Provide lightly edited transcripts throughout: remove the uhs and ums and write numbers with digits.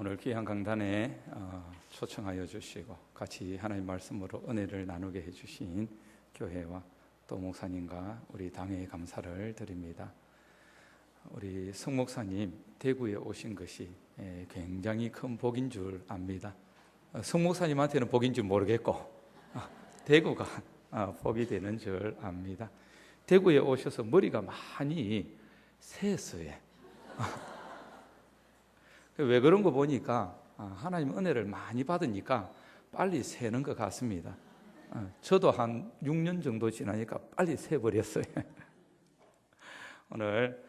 오늘 귀한 강단에 초청하여 주시고 같이 하나님 말씀으로 은혜를 나누게 해주신 교회와 또 목사님과 우리 당회에 감사를 드립니다. 우리 성 목사님 대구에 오신 것이 굉장히 큰 복인 줄 압니다. 성 목사님한테는 복인 줄 모르겠고 대구가 복이 되는 줄 압니다. 대구에 오셔서 머리가 많이 새었어요. 왜 그런 거 보니까 하나님 은혜를 많이 받으니까 빨리 새는 것 같습니다. 저도 한 6년 정도 지나니까 빨리 새버렸어요. 오늘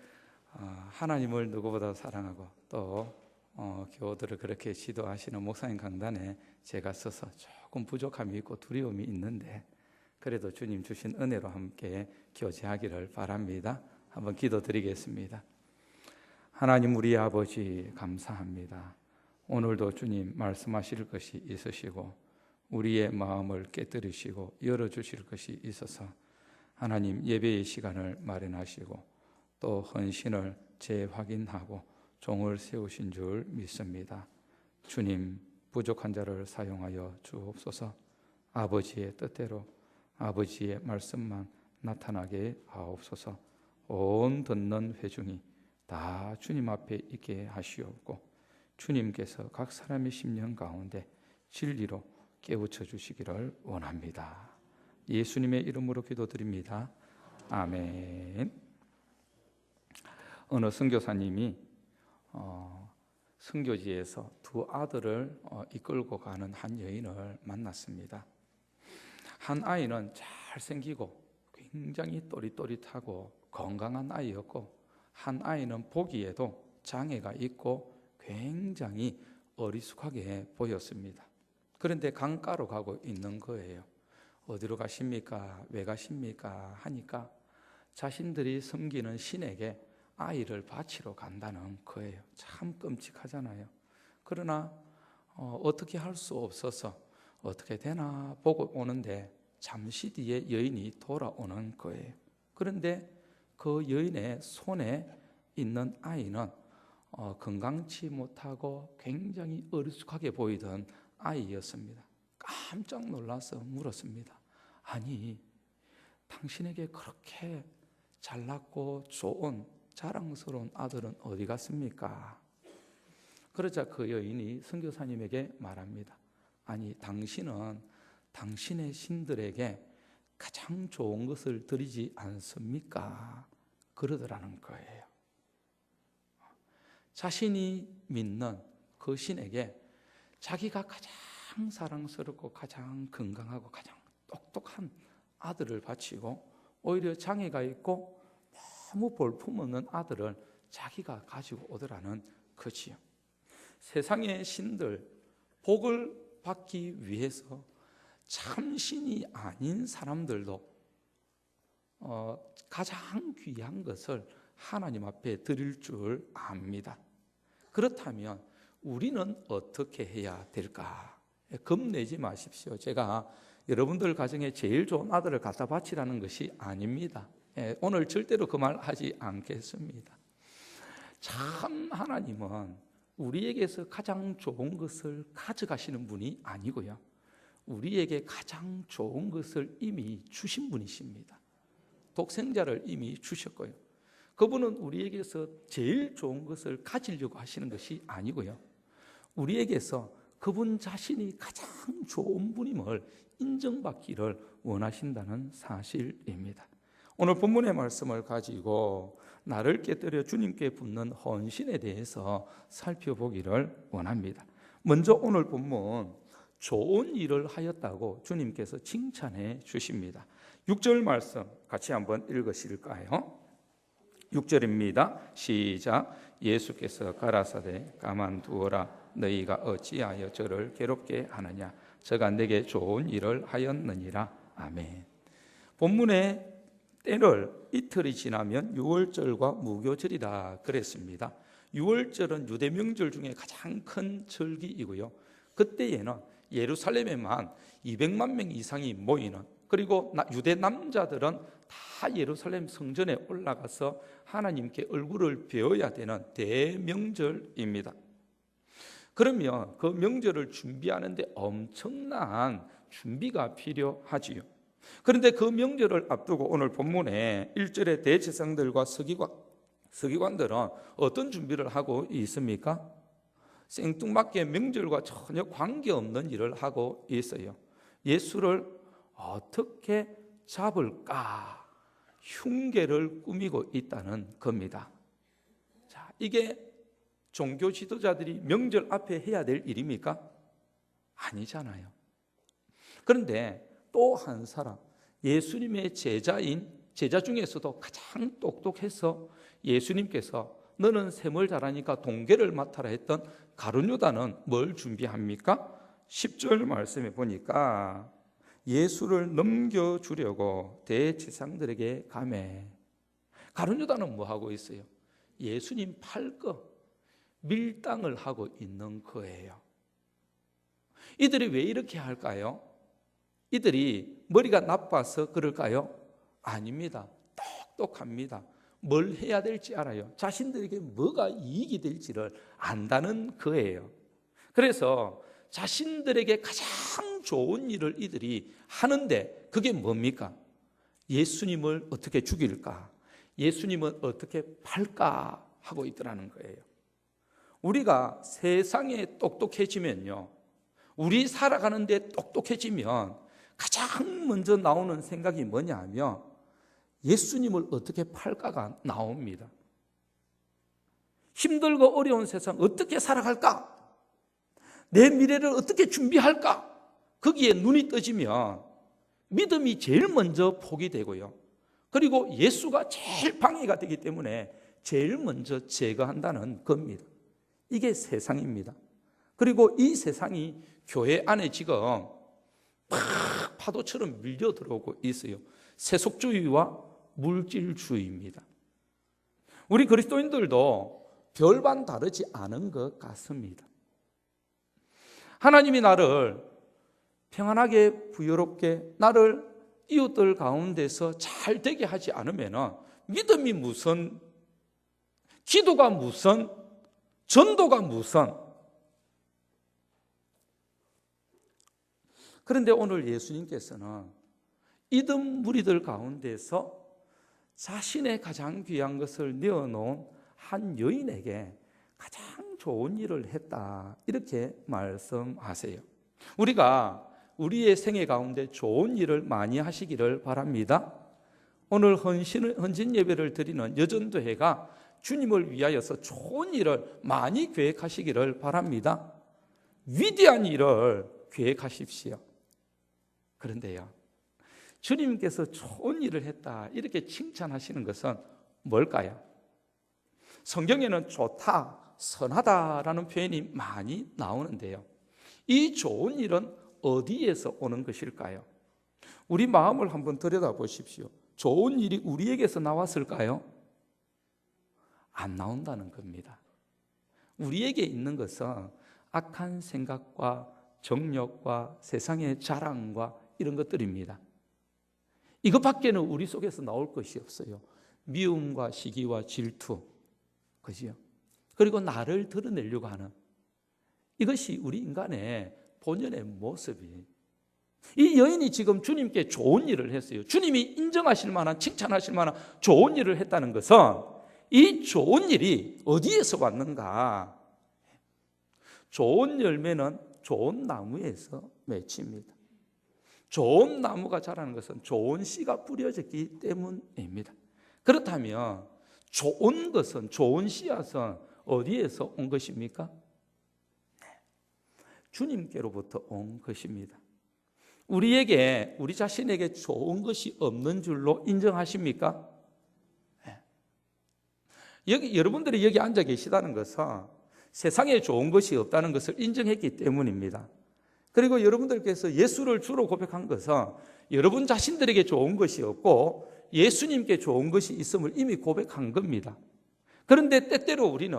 하나님을 누구보다 사랑하고 또 교우들을 그렇게 지도하시는 목사님 강단에 제가 서서 조금 부족함이 있고 두려움이 있는데 그래도 주님 주신 은혜로 함께 교제하기를 바랍니다. 한번 기도드리겠습니다. 하나님 우리 아버지 감사합니다. 오늘도 주님 말씀하실 것이 있으시고 우리의 마음을 깨뜨리시고 열어주실 것이 있어서 하나님 예배의 시간을 마련하시고 또 헌신을 재확인하고 종을 세우신 줄 믿습니다. 주님 부족한 자를 사용하여 주옵소서. 아버지의 뜻대로 아버지의 말씀만 나타나게 하옵소서. 온 듣는 회중이 다 주님 앞에 있게 하시옵고 주님께서 각 사람의 심령 가운데 진리로 깨우쳐 주시기를 원합니다. 예수님의 이름으로 기도드립니다. 아멘. 어느 선교사님이 선교지에서 두 아들을 이끌고 가는 한 여인을 만났습니다. 한 아이는 잘생기고 굉장히 또릿또릿하고 건강한 아이였고 한 아이는 보기에도 장애가 있고 굉장히 어리숙하게 보였습니다. 그런데 강가로 가고 있는 거예요. 어디로 가십니까? 왜 가십니까? 하니까 자신들이 섬기는 신에게 아이를 바치러 간다는 거예요. 참 끔찍하잖아요. 그러나 어떻게 할 수 없어서 어떻게 되나 보고 오는데 잠시 뒤에 여인이 돌아오는 거예요. 그런데 그 여인의 손에 있는 아이는 건강치 못하고 굉장히 어리숙하게 보이던 아이였습니다. 깜짝 놀라서 물었습니다. 아니, 당신에게 그렇게 잘났고 좋은 자랑스러운 아들은 어디 갔습니까? 그러자 그 여인이 선교사님에게 말합니다. 아니, 당신은 당신의 신들에게 가장 좋은 것을 드리지 않습니까? 그러더라는 거예요. 자신이 믿는 그 신에게 자기가 가장 사랑스럽고 가장 건강하고 가장 똑똑한 아들을 바치고 오히려 장애가 있고 너무 볼품없는 아들을 자기가 가지고 오더라는 거지요. 세상의 신들 복을 받기 위해서 참신이 아닌 사람들도 가장 귀한 것을 하나님 앞에 드릴 줄 압니다. 그렇다면 우리는 어떻게 해야 될까? 겁내지 마십시오. 제가 여러분들 가정에 제일 좋은 아들을 갖다 바치라는 것이 아닙니다. 오늘 절대로 그 말 하지 않겠습니다. 참 하나님은 우리에게서 가장 좋은 것을 가져가시는 분이 아니고요. 우리에게 가장 좋은 것을 이미 주신 분이십니다. 독생자를 이미 주셨고요. 그분은 우리에게서 제일 좋은 것을 가지려고 하시는 것이 아니고요. 우리에게서 그분 자신이 가장 좋은 분임을 인정받기를 원하신다는 사실입니다. 오늘 본문의 말씀을 가지고 나를 깨뜨려 주님께 붙는 헌신에 대해서 살펴보기를 원합니다. 먼저 오늘 본문 좋은 일을 하였다고 주님께서 칭찬해 주십니다. 6절 말씀 같이 한번 읽으실까요? 6절입니다. 시작. 예수께서 가라사대 가만두어라. 너희가 어찌하여 저를 괴롭게 하느냐. 저가 내게 좋은 일을 하였느니라. 아멘. 본문의 때를 이틀이 지나면 유월절과 무교절이라 그랬습니다. 유월절은 유대 명절 중에 가장 큰 절기이고요. 그때에는 예루살렘에만 200만 명 이상이 모이는, 그리고 유대 남자들은 다 예루살렘 성전에 올라가서 하나님께 얼굴을 베어야 되는 대명절입니다. 그러면 그 명절을 준비하는데 엄청난 준비가 필요하지요. 그런데 그 명절을 앞두고 오늘 본문에 1절에 대제사장들과 서기관들은 어떤 준비를 하고 있습니까? 생뚱맞게 명절과 전혀 관계없는 일을 하고 있어요. 예수를 어떻게 잡을까? 흉계를 꾸미고 있다는 겁니다. 자, 이게 종교 지도자들이 명절 앞에 해야 될 일입니까? 아니잖아요. 그런데 또 한 사람, 예수님의 제자 중에서도 가장 똑똑해서 예수님께서 너는 셈을 잘하니까 동계를 맡아라 했던 가룟유다는 뭘 준비합니까? 10절 말씀에 보니까 예수를 넘겨주려고 대제사장들에게 가매. 가룟유다는 뭐 하고 있어요? 예수님 팔 거 밀당을 하고 있는 거예요. 이들이 왜 이렇게 할까요? 이들이 머리가 나빠서 그럴까요? 아닙니다. 똑똑합니다. 뭘 해야 될지 알아요. 자신들에게 뭐가 이익이 될지를 안다는 거예요. 그래서 자신들에게 가장 좋은 일을 이들이 하는데 그게 뭡니까? 예수님을 어떻게 죽일까? 예수님을 어떻게 팔까? 하고 있더라는 거예요. 우리가 세상에 똑똑해지면요, 우리 살아가는데 똑똑해지면 가장 먼저 나오는 생각이 뭐냐면 예수님을 어떻게 팔까가 나옵니다. 힘들고 어려운 세상 어떻게 살아갈까? 내 미래를 어떻게 준비할까? 거기에 눈이 떠지면 믿음이 제일 먼저 포기되고요. 그리고 예수가 제일 방해가 되기 때문에 제일 먼저 제거한다는 겁니다. 이게 세상입니다. 그리고 이 세상이 교회 안에 지금 막 파도처럼 밀려 들어오고 있어요. 세속주의와 물질주의입니다. 우리 그리스도인들도 별반 다르지 않은 것 같습니다. 하나님이 나를 평안하게 부유롭게 나를 이웃들 가운데서 잘 되게 하지 않으면 믿음이 무슨, 기도가 무슨, 전도가 무슨. 그런데 오늘 예수님께서는 이든 무리들 가운데서 자신의 가장 귀한 것을 내어놓은 한 여인에게 가장 좋은 일을 했다, 이렇게 말씀하세요. 우리가 우리의 생애 가운데 좋은 일을 많이 하시기를 바랍니다. 오늘 헌신 예배를 드리는 여전도회가 주님을 위하여서 좋은 일을 많이 계획하시기를 바랍니다. 위대한 일을 계획하십시오. 그런데요, 주님께서 좋은 일을 했다 이렇게 칭찬하시는 것은 뭘까요? 성경에는 좋다, 선하다라는 표현이 많이 나오는데요, 이 좋은 일은 어디에서 오는 것일까요? 우리 마음을 한번 들여다보십시오. 좋은 일이 우리에게서 나왔을까요? 안 나온다는 겁니다. 우리에게 있는 것은 악한 생각과 정욕과 세상의 자랑과 이런 것들입니다. 이것밖에는 우리 속에서 나올 것이 없어요. 미움과 시기와 질투, 그죠? 그리고 나를 드러내려고 하는, 이것이 우리 인간의 본연의 모습이. 이 여인이 지금 주님께 좋은 일을 했어요. 주님이 인정하실 만한, 칭찬하실 만한 좋은 일을 했다는 것은 이 좋은 일이 어디에서 왔는가? 좋은 열매는 좋은 나무에서 맺힙니다. 좋은 나무가 자라는 것은 좋은 씨가 뿌려졌기 때문입니다. 그렇다면 좋은 것은, 좋은 씨앗은 어디에서 온 것입니까? 주님께로부터 온 것입니다. 우리에게, 우리 자신에게 좋은 것이 없는 줄로 인정하십니까? 여러분들이 여기 앉아 계시다는 것은 세상에 좋은 것이 없다는 것을 인정했기 때문입니다. 그리고 여러분들께서 예수를 주로 고백한 것은 여러분 자신들에게 좋은 것이 없고 예수님께 좋은 것이 있음을 이미 고백한 겁니다. 그런데 때때로 우리는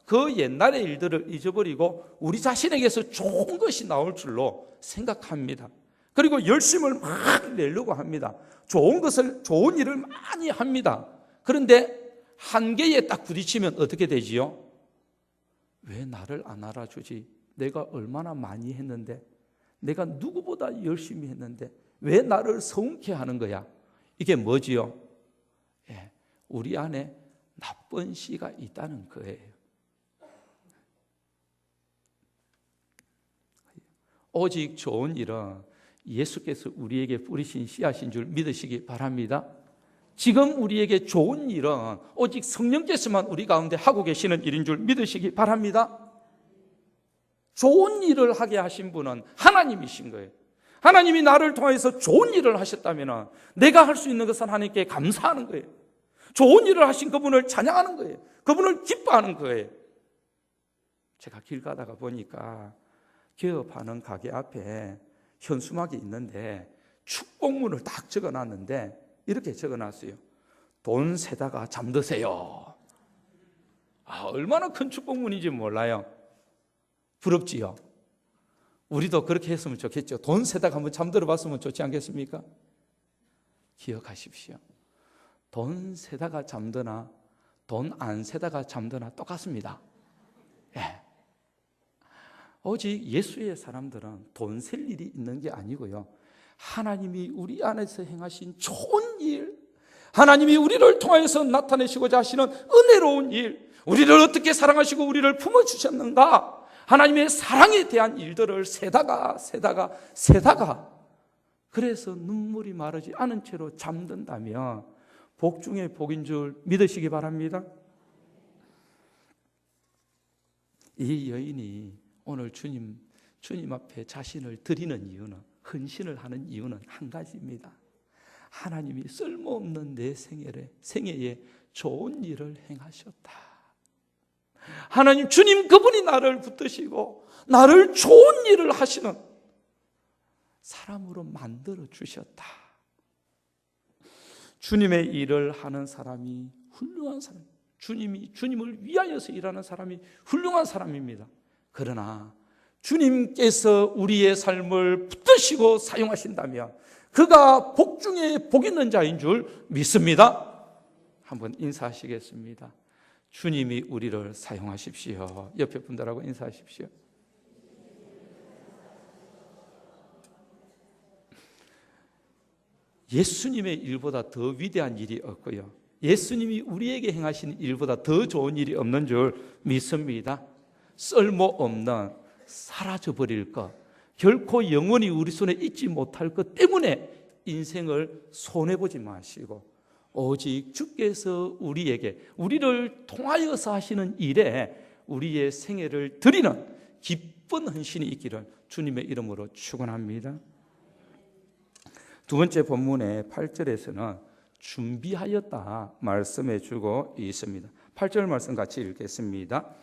그 옛날의 일들을 잊어버리고 우리 자신에게서 좋은 것이 나올 줄로 생각합니다. 그리고 열심을 막 내려고 합니다. 좋은 일을 많이 합니다. 그런데 한계에 딱 부딪히면 어떻게 되지요? 왜 나를 안 알아주지? 내가 얼마나 많이 했는데, 내가 누구보다 열심히 했는데 왜 나를 서운케 하는 거야? 이게 뭐지요? 예, 우리 안에 나쁜 씨가 있다는 거예요. 오직 좋은 일은 예수께서 우리에게 뿌리신 씨앗인 줄 믿으시기 바랍니다. 지금 우리에게 좋은 일은 오직 성령께서만 우리 가운데 하고 계시는 일인 줄 믿으시기 바랍니다. 좋은 일을 하게 하신 분은 하나님이신 거예요. 하나님이 나를 통해서 좋은 일을 하셨다면 내가 할 수 있는 것은 하나님께 감사하는 거예요. 좋은 일을 하신 그분을 찬양하는 거예요. 그분을 기뻐하는 거예요. 제가 길 가다가 보니까 개업하는 가게 앞에 현수막이 있는데 축복문을 딱 적어놨는데 이렇게 적어놨어요. 돈 세다가 잠드세요. 얼마나 큰 축복문인지 몰라요. 부럽지요? 우리도 그렇게 했으면 좋겠죠. 돈 세다가 한번 잠들어 봤으면 좋지 않겠습니까? 기억하십시오. 돈 세다가 잠드나 돈 안 세다가 잠드나 똑같습니다. 예. 오직 예수의 사람들은 돈 셀 일이 있는 게 아니고요, 하나님이 우리 안에서 행하신 좋은 일, 하나님이 우리를 통해서 나타내시고자 하시는 은혜로운 일, 우리를 어떻게 사랑하시고 우리를 품어주셨는가, 하나님의 사랑에 대한 일들을 세다가 그래서 눈물이 마르지 않은 채로 잠든다면 복 중에 복인 줄 믿으시기 바랍니다. 이 여인이 오늘 주님 앞에 자신을 드리는 이유는, 헌신을 하는 이유는 한 가지입니다. 하나님이 쓸모없는 내 생애에 좋은 일을 행하셨다. 하나님, 주님 그분이 나를 붙드시고 나를 좋은 일을 하시는 사람으로 만들어 주셨다. 주님의 일을 하는 사람이 훌륭한 사람, 주님을 위하여서 일하는 사람이 훌륭한 사람입니다. 그러나 주님께서 우리의 삶을 붙드시고 사용하신다면 그가 복 중에 복 있는 자인 줄 믿습니다. 한번 인사하시겠습니다. 주님이 우리를 사용하십시오. 옆에 분들하고 인사하십시오. 예수님의 일보다 더 위대한 일이 없고요, 예수님이 우리에게 행하신 일보다 더 좋은 일이 없는 줄 믿습니다. 쓸모없는, 사라져버릴 것, 결코 영원히 우리 손에 있지 못할 것 때문에 인생을 손해보지 마시고 오직 주께서 우리를 통하여서 하시는 일에 우리의 생애를 드리는 기쁜 헌신이 있기를 주님의 이름으로 축원합니다. 두 번째 본문의 8절에서는 준비하였다 말씀해 주고 있습니다. 8절 말씀 같이 읽겠습니다.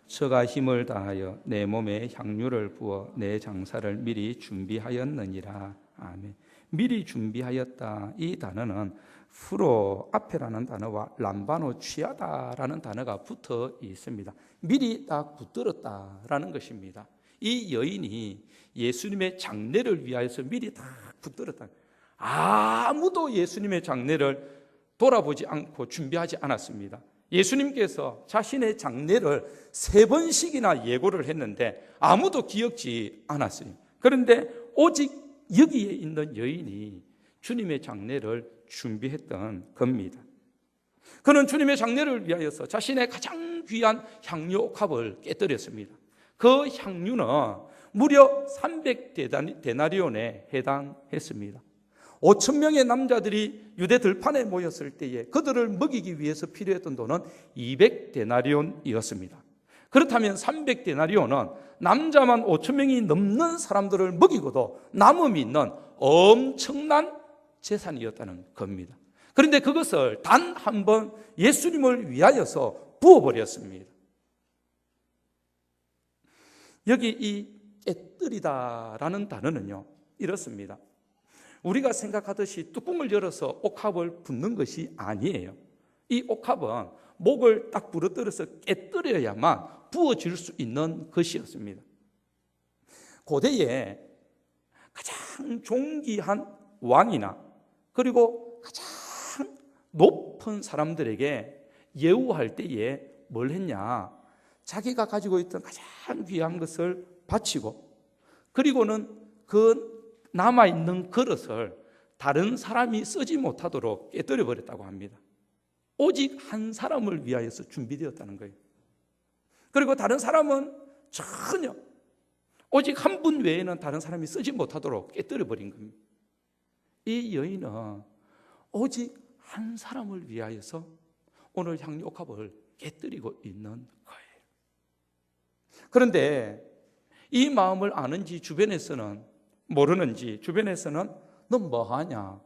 저가 힘을 다하여 내 몸에 향유를 부어 내 장사를 미리 준비하였느니라. 아멘. 미리 준비하였다, 이 단어는 프로 앞에라는 단어와 람바노 취하다라는 단어가 붙어 있습니다. 미리 딱 붙들었다라는 것입니다. 이 여인이 예수님의 장례를 위하여서 미리 딱 붙들었다. 아무도 예수님의 장례를 돌아보지 않고 준비하지 않았습니다. 예수님께서 자신의 장례를 3번씩이나 예고를 했는데 아무도 기억지 않았어요. 그런데 오직 여기에 있는 여인이 주님의 장례를 준비했던 겁니다. 그는 주님의 장례를 위하여서 자신의 가장 귀한 향유 옥합을 깨뜨렸습니다. 그 향유는 무려 300데나리온에 해당했습니다. 5,000명의 남자들이 유대 들판에 모였을 때에 그들을 먹이기 위해서 필요했던 돈은 200데나리온이었습니다. 그렇다면 300데나리온은 남자만 5,000명이 넘는 사람들을 먹이고도 남음이 있는 엄청난 재산이었다는 겁니다. 그런데 그것을 단 한 번 예수님을 위하여서 부어버렸습니다. 여기 이 깨뜨리다라는 단어는요, 이렇습니다. 우리가 생각하듯이 뚜껑을 열어서 옥합을 붓는 것이 아니에요. 이 옥합은 목을 딱 부러뜨려서 깨뜨려야만 부어질 수 있는 것이었습니다. 고대에 가장 존귀한 왕이나 그리고 가장 높은 사람들에게 예우할 때에 뭘 했냐? 자기가 가지고 있던 가장 귀한 것을 바치고, 그리고는 그 남아있는 그릇을 다른 사람이 쓰지 못하도록 깨뜨려 버렸다고 합니다. 오직 한 사람을 위하여서 준비되었다는 거예요. 그리고 다른 사람은 전혀, 오직 한 분 외에는 다른 사람이 쓰지 못하도록 깨뜨려 버린 겁니다. 이 여인은 오직 한 사람을 위하여서 오늘 향유옥합을 깨뜨리고 있는 거예요. 그런데 이 마음을 아는지 주변에서는 모르는지, 주변에서는 너 뭐하냐,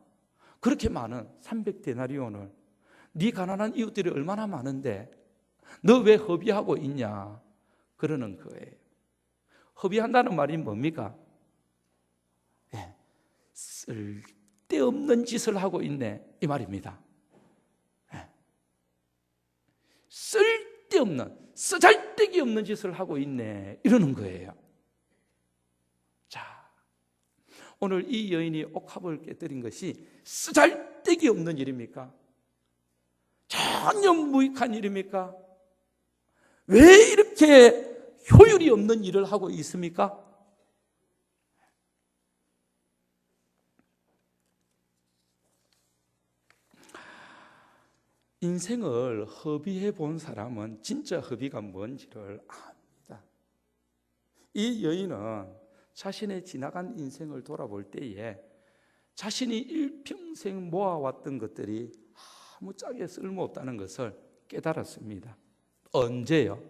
그렇게 많은 300데나리온을, 네 가난한 이웃들이 얼마나 많은데 너 왜 허비하고 있냐, 그러는 거예요. 허비한다는 말이 뭡니까? 쓸데없는 짓을 하고 있네, 이 말입니다. 쓸데없는, 쓰잘데기 없는 짓을 하고 있네, 이러는 거예요. 자, 오늘 이 여인이 옥합을 깨뜨린 것이 쓰잘데기 없는 일입니까? 전혀 무익한 일입니까? 왜 이렇게 효율이 없는 일을 하고 있습니까? 인생을 허비해 본 사람은 진짜 허비가 뭔지를 압니다. 이 여인은 자신의 지나간 인생을 돌아볼 때에 자신이 일평생 모아왔던 것들이 아무짝에 쓸모없다는 것을 깨달았습니다. 언제요?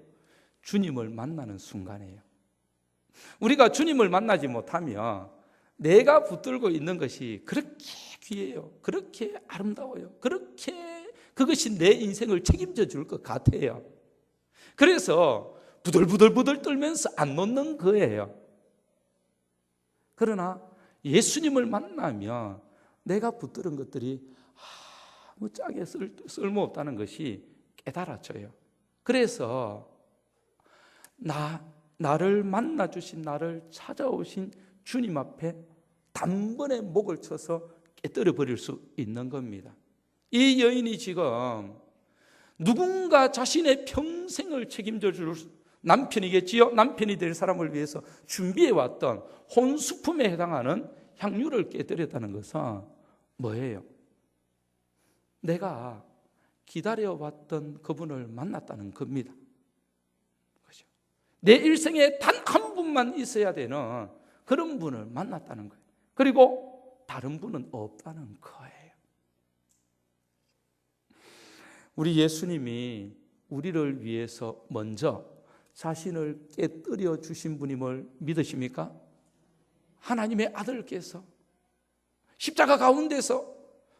주님을 만나는 순간이에요. 우리가 주님을 만나지 못하면 내가 붙들고 있는 것이 그렇게 귀해요, 그렇게 아름다워요, 그렇게 그것이 내 인생을 책임져 줄 것 같아요. 그래서 부들부들 떨면서 안 놓는 거예요. 그러나 예수님을 만나면 내가 붙들은 것들이 아무짝에 쓸모없다는 것이 깨달아져요. 그래서 나를 만나주신, 나를 찾아오신 주님 앞에 단번에 목을 쳐서 깨뜨려 버릴 수 있는 겁니다. 이 여인이 지금 누군가 자신의 평생을 책임져 줄 남편이겠지요, 남편이 될 사람을 위해서 준비해왔던 혼수품에 해당하는 향유를 깨뜨렸다는 것은 뭐예요? 내가 기다려왔던 그분을 만났다는 겁니다. 그렇죠? 내 일생에 단 한 분만 있어야 되는 그런 분을 만났다는 거예요. 그리고 다른 분은 없다는 거예요. 우리 예수님이 우리를 위해서 먼저 자신을 깨뜨려 주신 분임을 믿으십니까? 하나님의 아들께서 십자가 가운데서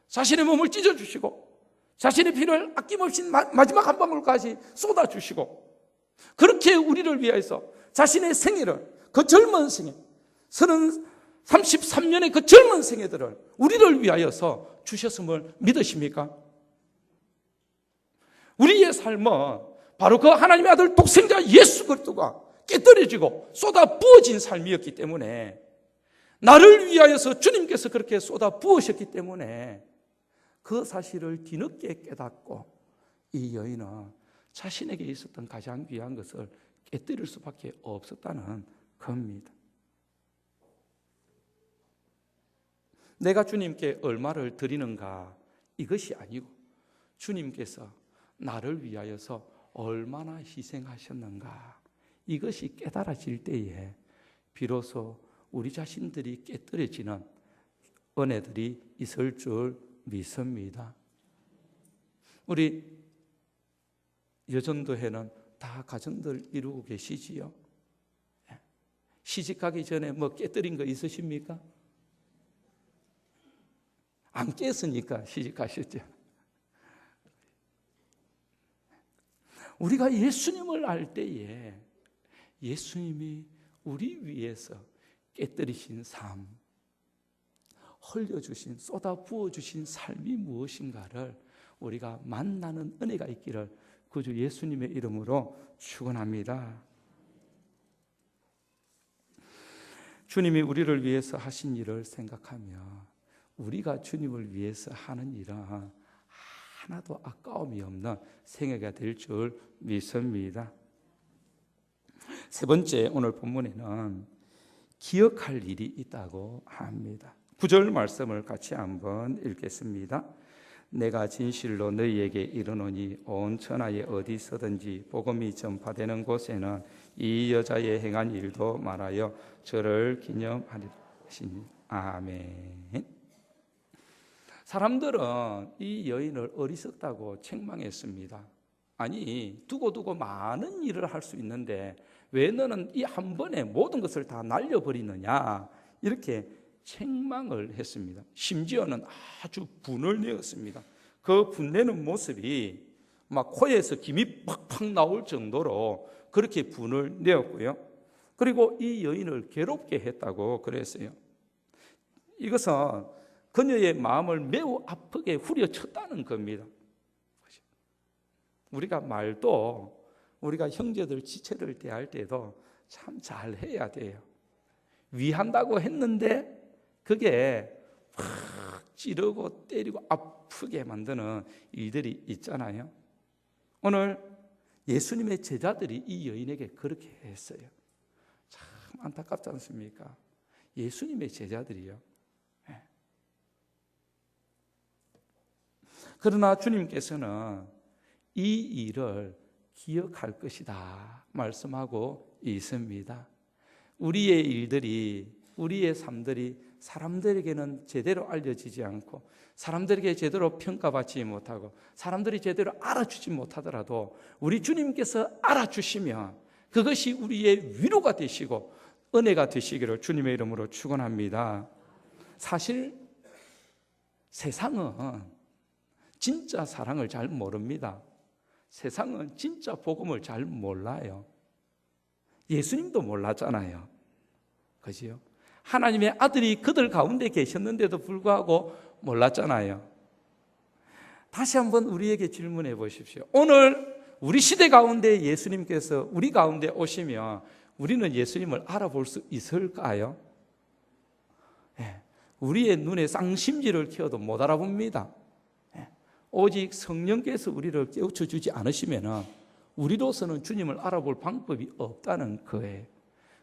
자신의 몸을 찢어주시고 자신의 피를 아낌없이 마지막 한 방울까지 쏟아주시고, 그렇게 우리를 위해서 자신의 생애를, 그 젊은 생애, 33년의 그 젊은 생애들을 우리를 위하여서 주셨음을 믿으십니까? 우리의 삶은 바로 그 하나님의 아들 독생자 예수 그리스도가 깨뜨려지고 쏟아 부어진 삶이었기 때문에, 나를 위하여서 주님께서 그렇게 쏟아 부으셨기 때문에 그 사실을 뒤늦게 깨닫고 이 여인은 자신에게 있었던 가장 귀한 것을 깨뜨릴 수밖에 없었다는 겁니다. 내가 주님께 얼마를 드리는가, 이것이 아니고 주님께서 나를 위하여서 얼마나 희생하셨는가, 이것이 깨달아질 때에 비로소 우리 자신들이 깨뜨려지는 은혜들이 있을 줄 믿습니다. 우리 여전도회는 다 가정들 이루고 계시지요? 시집가기 전에 뭐 깨뜨린 거 있으십니까? 안 깼으니까 시집가셨죠. 우리가 예수님을 알 때에 예수님이 우리 위해서 깨뜨리신 삶, 흘려주신, 쏟아 부어주신 삶이 무엇인가를 우리가 만나는 은혜가 있기를 구주 예수님의 이름으로 축원합니다. 주님이 우리를 위해서 하신 일을 생각하며 우리가 주님을 위해서 하는 일은 하나도 아까움이 없는 생애가 될 줄 믿습니다. 세 번째, 오늘 본문에는 기억할 일이 있다고 합니다. 9절 말씀을 같이 한번 읽겠습니다. 내가 진실로 너희에게 이르노니 온 천하에 어디서든지 복음이 전파되는 곳에는 이 여자의 행한 일도 말하여 저를 기념하리라 하시니 아멘. 사람들은 이 여인을 어리석다고 책망했습니다. 아니, 두고 많은 일을 할 수 있는데 왜 너는 이 한 번에 모든 것을 다 날려버리느냐, 이렇게 책망을 했습니다. 심지어는 아주 분을 내었습니다. 그 분내는 모습이 막 코에서 김이 팍팍 나올 정도로 그렇게 분을 내었고요. 그리고 이 여인을 괴롭게 했다고 그랬어요. 이것은 그녀의 마음을 매우 아프게 후려쳤다는 겁니다. 우리가 말도, 우리가 형제들 지체를 대할 때도 참 잘해야 돼요. 위한다고 했는데 그게 확 찌르고 때리고 아프게 만드는 일들이 있잖아요. 오늘 예수님의 제자들이 이 여인에게 그렇게 했어요. 참 안타깝지 않습니까? 예수님의 제자들이요. 그러나 주님께서는 이 일을 기억할 것이다 말씀하고 있습니다. 우리의 일들이, 우리의 삶들이 사람들에게는 제대로 알려지지 않고 사람들에게 제대로 평가받지 못하고 사람들이 제대로 알아주지 못하더라도 우리 주님께서 알아주시면 그것이 우리의 위로가 되시고 은혜가 되시기를 주님의 이름으로 축원합니다. 사실 세상은 진짜 사랑을 잘 모릅니다. 세상은 진짜 복음을 잘 몰라요. 예수님도 몰랐잖아요. 그죠? 하나님의 아들이 그들 가운데 계셨는데도 불구하고 몰랐잖아요. 다시 한번 우리에게 질문해 보십시오. 오늘 우리 시대 가운데 예수님께서 우리 가운데 오시면 우리는 예수님을 알아볼 수 있을까요? 우리의 눈에 쌍심지를 켜도 못 알아봅니다. 오직 성령께서 우리를 깨우쳐 주지 않으시면 우리로서는 주님을 알아볼 방법이 없다는 거예요.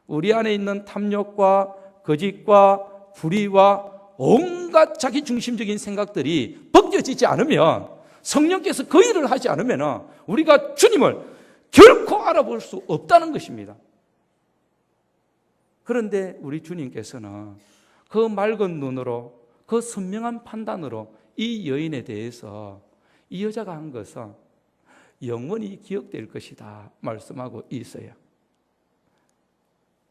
우리 안에 있는 탐욕과 거짓과 불의와 온갖 자기중심적인 생각들이 벗겨지지 않으면, 성령께서 그 일을 하지 않으면 우리가 주님을 결코 알아볼 수 없다는 것입니다. 그런데 우리 주님께서는 그 맑은 눈으로, 그 선명한 판단으로 이 여인에 대해서, 이 여자가 한 것은 영원히 기억될 것이다 말씀하고 있어요.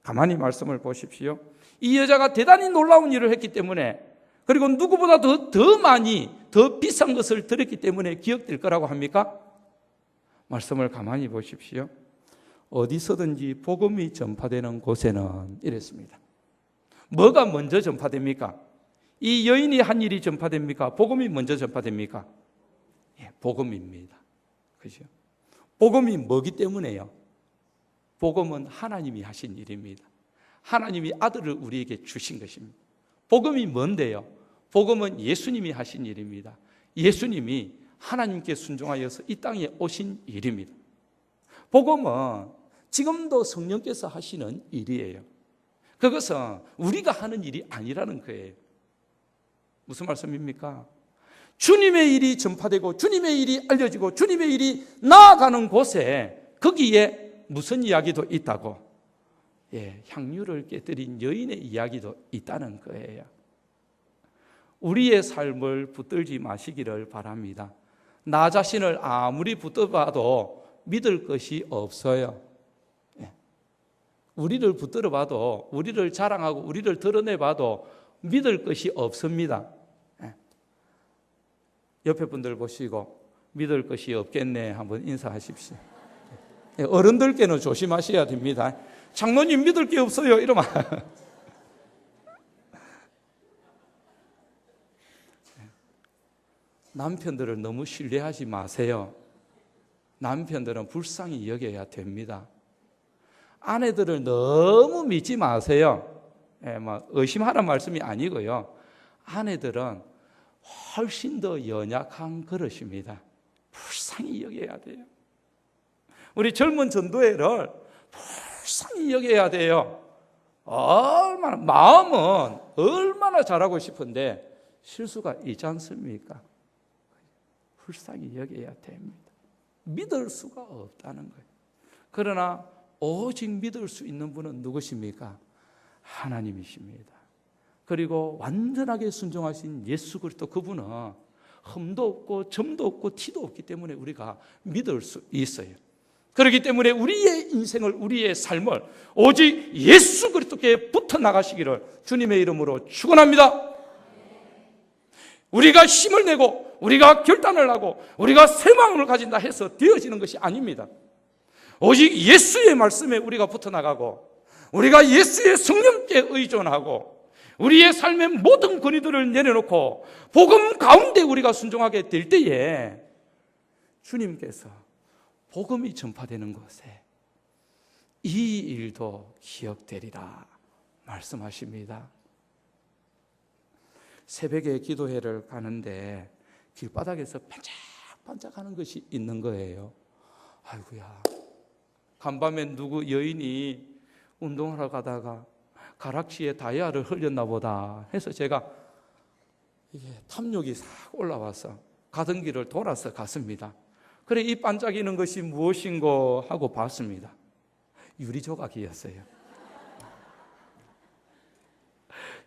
가만히 말씀을 보십시오. 이 여자가 대단히 놀라운 일을 했기 때문에, 그리고 누구보다 더 많이, 더 비싼 것을 드렸기 때문에 기억될 거라고 합니까? 말씀을 가만히 보십시오. 어디서든지 복음이 전파되는 곳에는 이랬습니다. 뭐가 먼저 전파됩니까? 이 여인이 한 일이 전파됩니까? 복음이 먼저 전파됩니까? 예, 복음입니다. 그죠? 복음이 뭐기 때문에요? 복음은 하나님이 하신 일입니다. 하나님이 아들을 우리에게 주신 것입니다. 복음이 뭔데요? 복음은 예수님이 하신 일입니다. 예수님이 하나님께 순종하여서 이 땅에 오신 일입니다. 복음은 지금도 성령께서 하시는 일이에요. 그것은 우리가 하는 일이 아니라는 거예요. 무슨 말씀입니까? 주님의 일이 전파되고 주님의 일이 알려지고 주님의 일이 나아가는 곳에 거기에 무슨 이야기도 있다고? 예, 향유를 깨뜨린 여인의 이야기도 있다는 거예요. 우리의 삶을 붙들지 마시기를 바랍니다. 나 자신을 아무리 붙들어봐도 믿을 것이 없어요. 예. 우리를 붙들어봐도, 우리를 자랑하고 우리를 드러내봐도 믿을 것이 없습니다. 예. 옆에 분들 보시고 믿을 것이 없겠네 한번 인사하십시오. 예. 어른들께는 조심하셔야 됩니다. 장로님 믿을 게 없어요 이러면 남편들을 너무 신뢰하지 마세요. 남편들은 불쌍히 여겨야 됩니다. 아내들을 너무 믿지 마세요. 예, 의심하라는 말씀이 아니고요. 아내들은 훨씬 더 연약한 그릇입니다. 불쌍히 여겨야 돼요. 우리 젊은 전도회를 불쌍히 여겨야 돼요. 마음은 얼마나 잘하고 싶은데 실수가 있지 않습니까? 불쌍히 여겨야 됩니다. 믿을 수가 없다는 거예요. 그러나 오직 믿을 수 있는 분은 누구십니까? 하나님이십니다. 그리고 완전하게 순종하신 예수 그리스도, 그분은 흠도 없고 점도 없고 티도 없기 때문에 우리가 믿을 수 있어요. 그렇기 때문에 우리의 인생을, 우리의 삶을 오직 예수 그리스도께 붙어 나가시기를 주님의 이름으로 축원합니다. 우리가 힘을 내고 우리가 결단을 하고 우리가 새 마음을 가진다 해서 되어지는 것이 아닙니다. 오직 예수의 말씀에 우리가 붙어 나가고 우리가 예수의 성령께 의존하고 우리의 삶의 모든 권위들을 내려놓고 복음 가운데 우리가 순종하게 될 때에 주님께서 복음이 전파되는 곳에 이 일도 기억되리라 말씀하십니다. 새벽에 기도회를 가는데 길바닥에서 반짝반짝하는 것이 있는 거예요. 아이고야, 간밤에 누구 여인이 운동하러 가다가 가락지에 다이아를 흘렸나 보다 해서 제가 이게 탐욕이 싹 올라와서 가던 길을 돌아서 갔습니다. 그래, 이 반짝이는 것이 무엇인고 하고 봤습니다. 유리조각이었어요.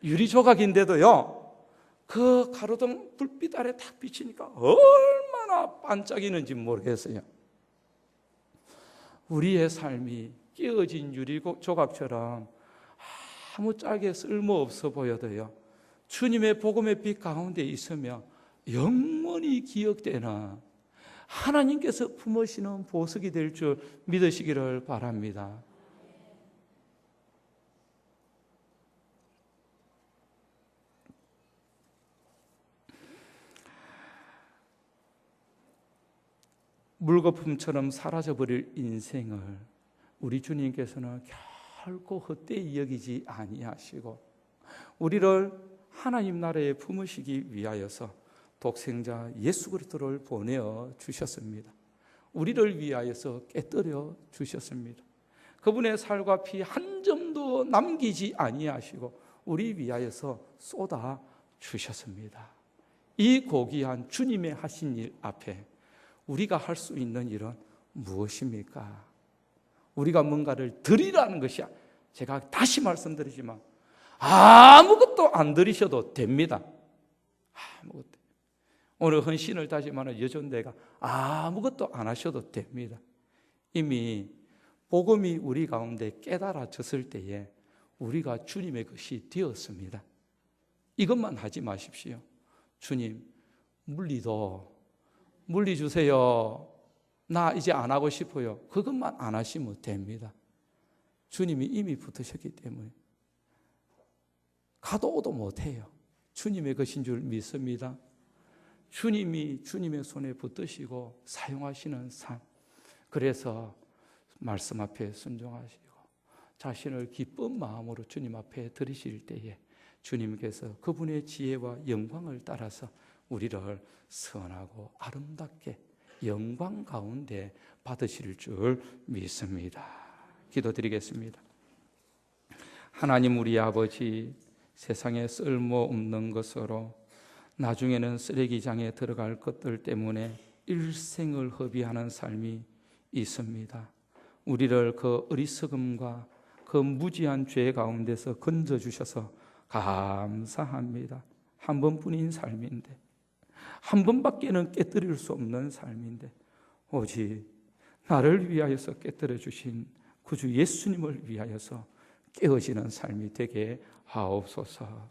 유리조각인데도요, 그 가로등 불빛 아래 딱 비치니까 얼마나 반짝이는지 모르겠어요. 우리의 삶이 끼어진 유리조각처럼 아무 짝에 쓸모없어 보여도요, 주님의 복음의 빛 가운데 있으며 영원히 기억되는 하나님께서 품으시는 보석이 될 줄 믿으시기를 바랍니다. 물거품처럼 사라져버릴 인생을 우리 주님께서는 결코 헛되이 여기지 아니하시고 우리를 하나님 나라에 품으시기 위하여서 독생자 예수 그리스도를 보내어 주셨습니다. 우리를 위하여서 깨뜨려 주셨습니다. 그분의 살과 피 한 점도 남기지 아니하시고 우리 위하여서 쏟아 주셨습니다. 이 고귀한 주님의 하신 일 앞에 우리가 할 수 있는 일은 무엇입니까? 우리가 뭔가를 드리라는 것이, 제가 다시 말씀드리지만 아무것도 안 드리셔도 됩니다. 아무것도. 오늘 헌신을 다짐하는 여전대가 아무것도 안 하셔도 됩니다. 이미 복음이 우리 가운데 깨달아졌을 때에 우리가 주님의 것이 되었습니다. 이것만 하지 마십시오. 주님, 물리 주세요. 나 이제 안 하고 싶어요. 그것만 안 하시면 됩니다. 주님이 이미 붙으셨기 때문에 가도 오도 못해요. 주님의 것인 줄 믿습니다. 주님이 주님의 손에 붙드시고 사용하시는 삶, 그래서 말씀 앞에 순종하시고 자신을 기쁜 마음으로 주님 앞에 드리실 때에 주님께서 그분의 지혜와 영광을 따라서 우리를 선하고 아름답게 영광 가운데 받으실 줄 믿습니다. 기도드리겠습니다. 하나님, 우리 아버지, 세상에 쓸모없는 것으로 나중에는 쓰레기장에 들어갈 것들 때문에 일생을 허비하는 삶이 있습니다. 우리를 그 어리석음과 그 무지한 죄 가운데서 건져주셔서 감사합니다. 한 번뿐인 삶인데, 한 번밖에는 깨뜨릴 수 없는 삶인데 오직 나를 위하여서 깨뜨려 주신 구주 예수님을 위하여서 깨어지는 삶이 되게 하옵소서.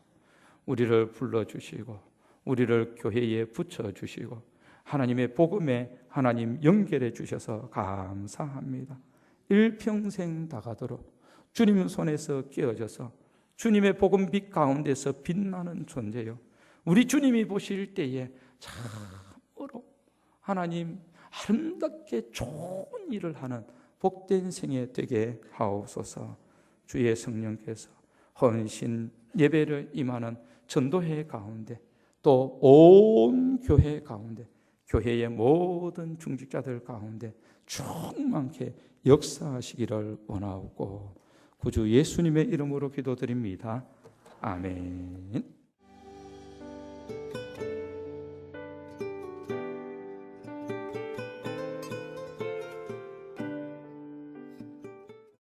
우리를 불러주시고 우리를 교회에 붙여주시고 하나님의 복음에 하나님 연결해 주셔서 감사합니다. 일평생 다가도록 주님 손에서 깨어져서 주님의 복음 빛 가운데서 빛나는 존재요, 우리 주님이 보실 때에 참으로 하나님 아름답게 좋은 일을 하는 복된 생애 되게 하옵소서. 주의 성령께서 헌신 예배를 임하는 전도회 가운데 또 온 교회 가운데 교회의 모든 중직자들 가운데 충만케 역사하시기를 원하옵고 구주 예수님의 이름으로 기도드립니다. 아멘.